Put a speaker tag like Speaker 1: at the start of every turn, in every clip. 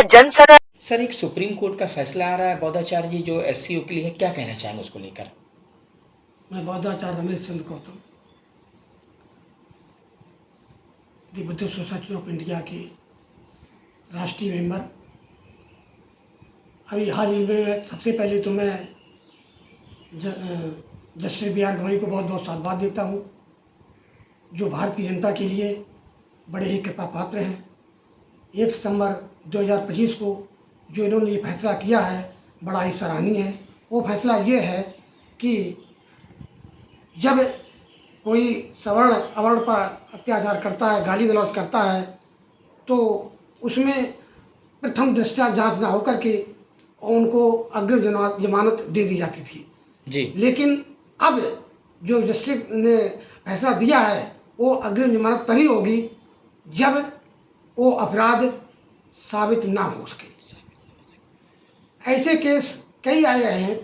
Speaker 1: Jansangh.
Speaker 2: Sir, एक supreme court का फैसला आ रहा है बौद्धाचार्य जी जो एससी के लिए है, क्या कहना चाहेंगे उसको लेकर?
Speaker 3: मैं Bauddhacharya Ramesh Chandra Gautam, the Buddhist society of India के राष्ट्रीय मेंबर। अभी हाल ही में सबसे पहले तो मैं जस्टिस बी आर गवई को बहुत बहुत साधुवाद देता हूँ, जो भारत की जनता के लिए बड़े ही कृपा पात्र हैं। 1 सितंबर 2025 को जो इन्होंने ये फैसला किया है बड़ा ही सराहनीय है। वो फैसला ये है कि जब कोई सवर्ण अवर्ण पर अत्याचार करता है, गाली गलौज करता है, तो उसमें प्रथम दृष्टया जांच ना होकर के उनको अग्रिम जमानत दे दी जाती थी
Speaker 2: जी।
Speaker 3: लेकिन अब जो जस्टिस ने फैसला दिया है वो अग्रिम जमानत तभी होगी जब वो अपराध साबित ना हो सके। ऐसे केस कई आए हैं।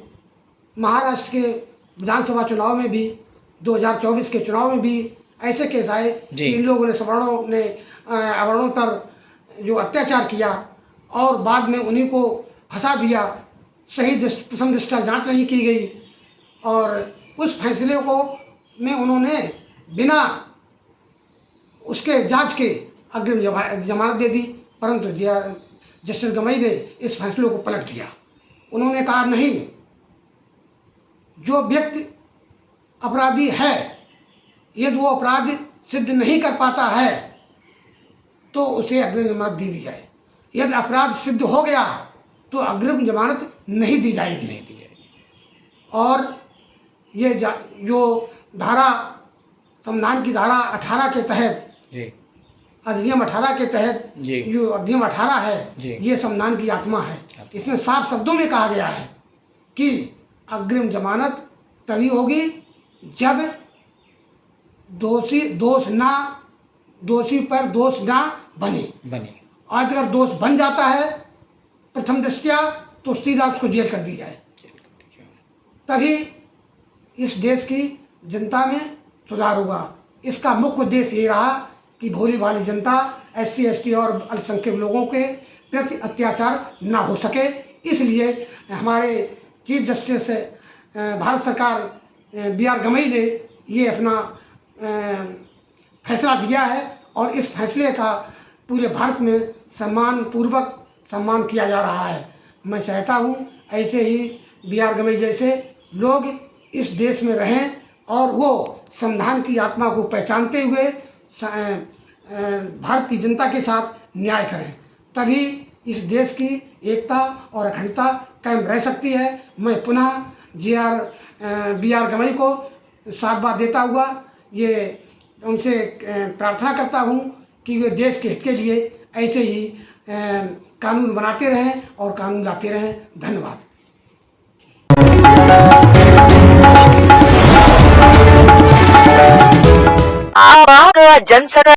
Speaker 3: महाराष्ट्र के विधानसभा चुनाव में भी, 2024 के चुनाव में भी ऐसे केस आए कि इन लोगों ने सवर्णों ने अवर्णों पर जो अत्याचार किया और बाद में उन्हीं को फंसा दिया। सही प्रथम दृष्टया जांच नहीं की गई और उस फैसले को में उन्होंने बिना उसके जांच के अग्रिम जमानत दे दी, परंतु जस्टिस गवई ने इस फैसले को पलट दिया। उन्होंने कहा नहीं, जो व्यक्ति अपराधी है यदि वो अपराध सिद्ध नहीं कर पाता है तो उसे अग्रिम जमानत दे दी जाए। यदि अपराध सिद्ध हो गया तो अग्रिम जमानत नहीं दी जाएगी। और ये जो धारा संविधान की धारा 18 के तहत, अधिनियम 18 के तहत जो अधिनियम 18 है ये संविधान की आत्मा है। इसमें साफ शब्दों में कहा गया है कि अग्रिम जमानत तभी होगी जब दोषी पर दोष ना बने। आज अगर दोष बन जाता है प्रथम दृष्टया तो सीधा उसको जेल कर दी जाए, तभी इस देश की जनता में सुधार होगा। इसका मुख्य उद्देश्य ये रहा कि भोली भाली जनता, SC ST और अल्पसंख्यक लोगों के प्रति अत्याचार ना हो सके। इसलिए हमारे चीफ जस्टिस भारत सरकार बी आर गवई ने ये अपना फैसला दिया है और इस फैसले का पूरे भारत में सम्मानपूर्वक सम्मान किया जा रहा है। मैं चाहता हूँ ऐसे ही बी आर गवई जैसे लोग इस देश में रहें और वो संविधान की आत्मा को पहचानते हुए भारत की जनता के साथ न्याय करें, तभी इस देश की एकता और अखंडता कायम रह सकती है। मैं पुनः बी आर गवई को साधुवाद देता हुआ ये उनसे प्रार्थना करता हूँ कि वे देश के हित के लिए ऐसे ही कानून बनाते रहें और कानून लाते रहें। धन्यवाद।
Speaker 1: जनसंघ।